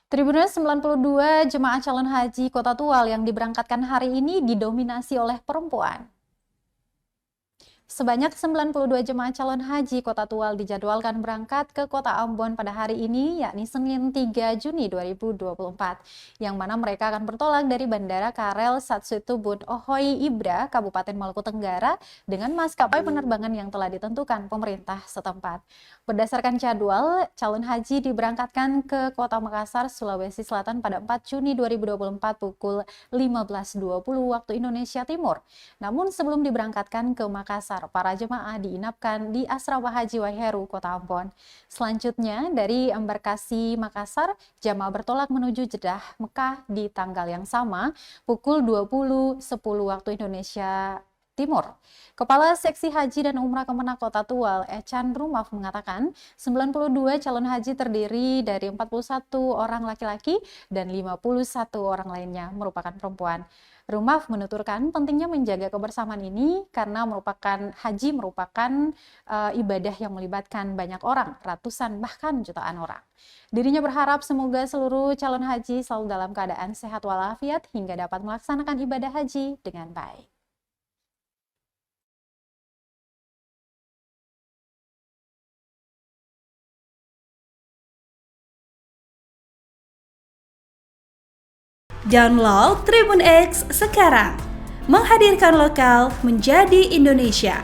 Tribunnews 92 jemaah calon haji Kota Tual yang diberangkatkan hari ini didominasi oleh perempuan. Sebanyak 92 jemaah calon haji Kota Tual dijadwalkan berangkat ke Kota Ambon pada hari ini, yakni Senin 3 Juni 2024, yang mana mereka akan bertolak dari Bandara Karel Satsuitubun Ohoi Ibra, Kabupaten Maluku Tenggara, dengan maskapai penerbangan yang telah ditentukan pemerintah setempat. Berdasarkan jadwal, calon haji diberangkatkan ke Kota Makassar, Sulawesi Selatan pada 4 Juni 2024 pukul 15.20 waktu Indonesia Timur. Namun sebelum diberangkatkan ke Makassar, para jemaah diinapkan di Asrama Haji Waiheru, Kota Ambon. Selanjutnya, dari embarkasi Makassar, jemaah bertolak menuju Jeddah, Mekah di tanggal yang sama, pukul 20.10 waktu Indonesia Timur. Kepala Seksi Haji dan Umrah Kemenak Kota Tual, Echan Rumaf mengatakan, 92 calon haji terdiri dari 41 orang laki-laki dan 51 orang lainnya merupakan perempuan. Rumaf menuturkan pentingnya menjaga kebersamaan ini karena haji merupakan ibadah yang melibatkan banyak orang, ratusan bahkan jutaan orang. Dirinya berharap semoga seluruh calon haji selalu dalam keadaan sehat walafiat hingga dapat melaksanakan ibadah haji dengan baik. Download Tribun X sekarang, menghadirkan lokal menjadi Indonesia.